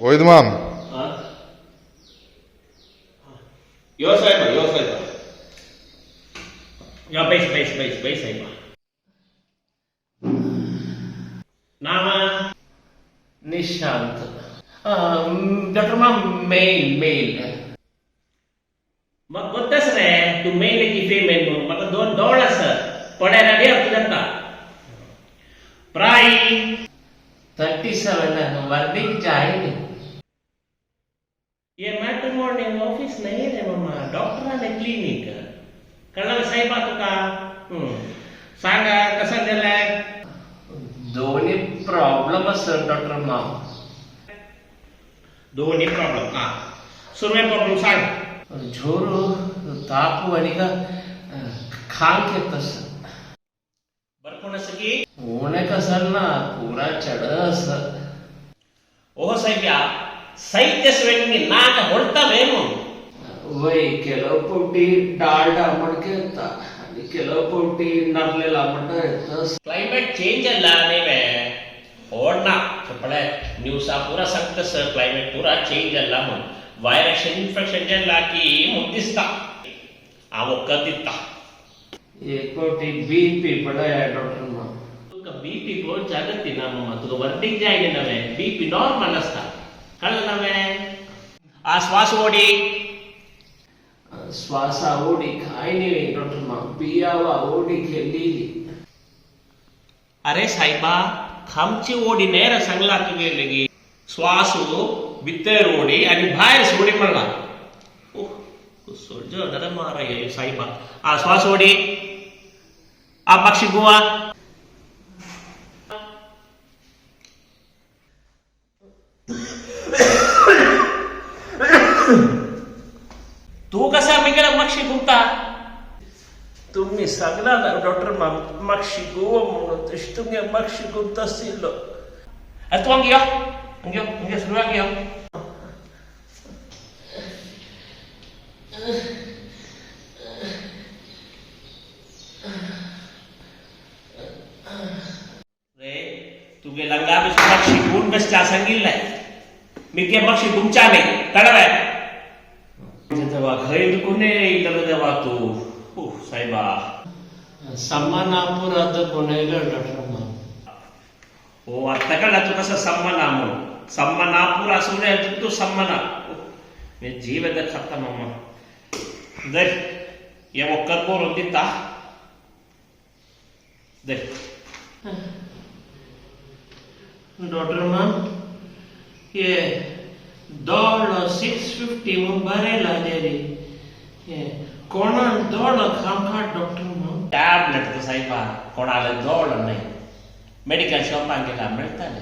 वैद ma'am यो साहेब या बैस साहेब नाम निशांत डॉक्टर मेल मग होतच रे तू मेल की फेमेल म्हणून मला दोन डोळ असत पडायला दे तुझ्या प्राई 37 वर्दिक जाएंगे ये मॅट्रिमोनियल ऑफिस नाही रे मामा डॉक्टराने क्लिनिक कळलं साहेब तुका सांगा कसं दिलाय दोन्ही प्रॉब्लेम असतात डॉक्टर माम दोन्ही प्रॉब्लेम हा सुरुवात प्रॉब्लेम सांग झोरू ताप आणि का खांक येत असत बरं कोण असं की ऊन कसं ना पुरा चढ असत ओह साहेब साहित्य स्वेंगी नाक ಹೊಡ್ತಾ ವೇನು वय ಕೆಲವು ಪುಟ್ಟಿ ಡಾಲ್ಡಾ ಮಡ್ಕೆ ಇರ್ತ आणि ಕೆಲವು ಪುಟ್ಟಿ ನರ್ಲೆಲ್ಲ ಮಡ್ಡ ಇರ್ತ क्लाइमेट चेंज ಅಲ್ಲ ನೀವೇ ಓಡ್ನಾ ಚಪ್ಪಳೆ ನ್ಯೂಸ್ ಪೂರಾ ಸಕ್ತ ಸರ್ ಕ್ಲೈಮೇಟ್ ಪೂರಾ ಚೇಂಜ್ ಅಲ್ಲ ಮನ್ ವೈರಸ್ ಇನ್ಫೆಕ್ಷನ್ ಎಲ್ಲ की ಮುದ್ದಿಸ್ತಾ ಆ ಒಕ್ಕದಿತ್ತ एक कोटी बीपी पडाया डॉक्टर माम तुका बीपी गो जागती ना मम्मा तुका वर्दीक जायने नवे बीपी नॉर्मल असता कळलं नवे आ श्वास ओढी श्वासा ओढी काय नाही डॉक्टर माम पियावा ओढी केलेली अरे साहेबा खामची ओढी नेर सांगला तुगे लगी श्वासू भितर ओढी आणि बाहेर सोडी म्हणला सोड नर मारा साहेबा आ श्वास ओढी आ पक्षी गोवा तू कसा मी गेला मक्षी गुंता तुम्ही सांगला ना डॉक्टर माम मक्षी गोवा म्हणून तशी तुम्ही मक्षी गुंत असतील अरे तू अंगियो सुरू अंगियो रे तुगे लंगा भी मक्षी गुण बसच्या सांगितलंय मी के मक्षी गुमच्या नाही कळवाय जेव्हा घरी दुखूने इतर जेव्हा तू साहेबा सम्मानापुरात गुन्हेगार डॉक्टर माम हो आता कळला तू कसं सम्माना म्हणून सम्मानापूर असून तू सम्माना मी जीव खत्ता मम्मा देख ये ಒಕ್ಕರ್ ಕೋರ್ ಹೊಂದಿತ್ತಾ देख डॉक्टर माम ये दौड़ 650 में भरेला देरी ये कोणा दौड़ खामखा डॉक्टर माम टॅबलेट तर साहेबा कोणाला जोड नाही मेडिकल शॉपान गेला मिळताले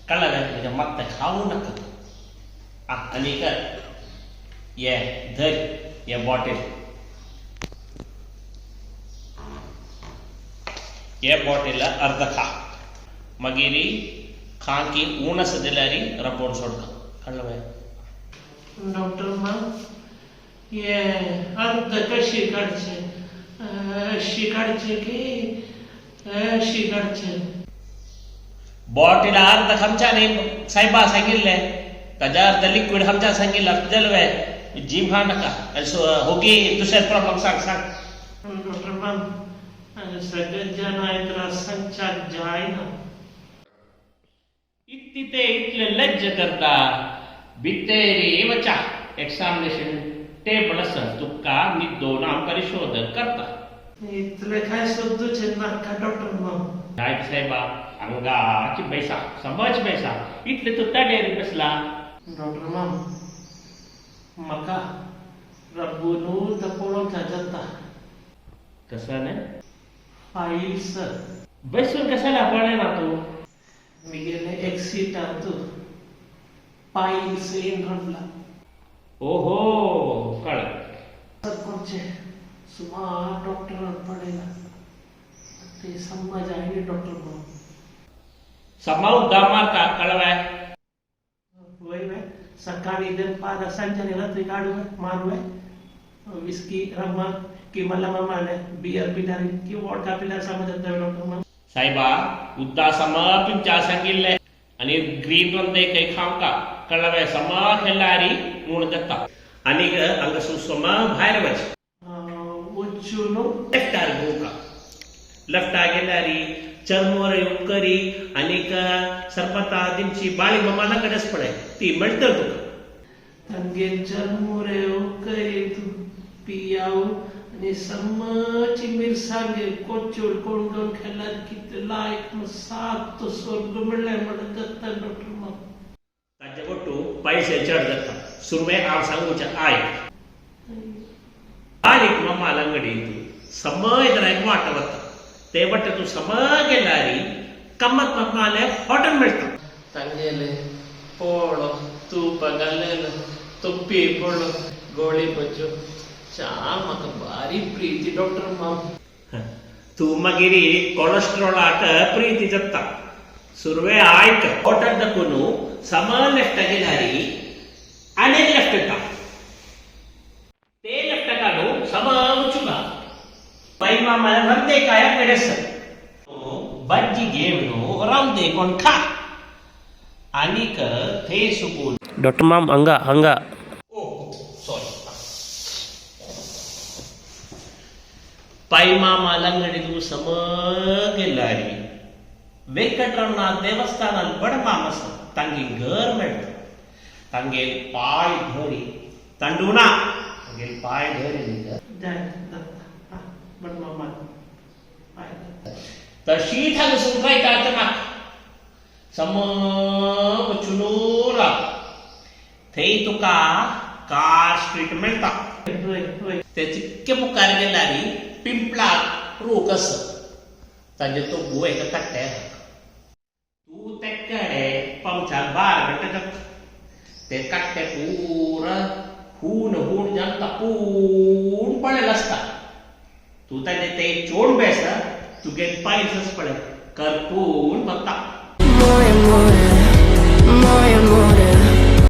कळलं म्हणजे मग ते खाऊ नका आणि कर ये धर ये बॉटल ये बॉटल अर्ध खा मगिरी खांकी ऊनस दिलारी रपोन सोडका कळलं बाय डॉक्टर माम ये अर्ध कशी काढचे की शिकाडचे बॉटल अर्ध खमचा नाही साहेबा सांगितलंय त्याच्या अर्ध लिक्विड खमचा सांगितलं जलवे जिम खा नका होगी दुसऱ्या प्रॉब्लेम सांग डॉक्टर माम सगळे जण आहेत संचार जाय ना इतने इतले लज्ज करता भितेरी वचा एक्झामिनेशन टेबल असं तुका मी दोन परिशोधन करता इथले काय शोधूचे नका डॉक्टर माम काय साहेबा अंगाची पैसा समज पैसा इथले तू तडेरी बसला डॉक्टर माम मका रब्बूनू तपोळोचा जनता कसं नाही फाईल्स बसून कशाला पडे ना तू मी गेले एक सीट आणतो फाईल्स येऊन रडला ओहो कळ सरपंच सुमा डॉक्टर पडेला ते समज आहे डॉक्टर माम समाऊ दामार का कळवाय वय सकाळी दिन पादा संजय रात्री काढू मारू विस्की रम्मा की मला मामाने बियर पिणारी की वॉडका पिणार समजत नाही डॉक्टर माम साहेबा उद्दा समा तुमच्या सांगितलंय आणि ग्रीन वन ते काही खाव का कळवे समा खेळारी म्हणून जाता आणि अंग सुसमा बाहेर वच उच्चूनो लेफ्ट आर गोका लेफ्ट गेल्यारी चर्मोर येऊन करी आणि सरपता दिनची बाळी ममाला कडेच पडे ती म्हणतर तुका ತಂಗೆ ಚರ್ಮುರೆ ಕೈದು ಪಿಯಾವು आणि समची मिरसांगे कोचूड कोंडून खेळात किती लायक सात तो स्वर्ग मिळले म्हणत दत्ता डॉक्टर मग ताजे गोटू पैसे चढ जाता सुरवे हांव सांगूच्या आय बारीक मम्माला अंगडी तू समय जरा वाट वता ते बट्ट तू समय गेल्यारी कम्मत मम्माले हॉटेल मिळता ತಂಗೆಲೆ ಪೋಳು ತೂಪ ಗಲ್ಲೆಲು ತುಪ್ಪಿ ಪೋಳು ಗೋಳಿ ಬಜ್ಜು ಚಾ ಮಗ ಭಾರಿ ಪ್ರೀತಿ ಡಾಕ್ಟರ್ ಮಾಮ್ तू मगिरी कोलेस्ट्रॉल आट प्रीती जत्ता सुरवे आयक हॉटेल दकुनु समा लेफ्ट गेल्यारी अनेक लेफ्ट टा ते लेफ्ट कानु समा उचुगा पैमा मला नंदे काय पेडस बज्जी घेवनो रामदे कोण खा अनिक थे सुकून डॉक्टर माम हंगा ओ सॉरी पैमा मालंगडी सम गेल्यारी वेंकटरमण देवस्थानात बड मामस तांगे घर मेळत तांगे पाय धरी तंडुना तांगे पाय धरी बड मामा तशी थांग सुखाय तातना सम चुनूरा थंय तुका कार स्ट्रीट मेळटा ते चिक्के मुखार गेल्यारी पिंपळाक रूख आसा ताजे तो गुवे कट्टे तू ते कडे पंचाक बार घंटे ते कट्टे पूरा हून जावन तापून पडेल आसता तू ताजे ते चोड बेस तुगे पायस पडे करपून बघता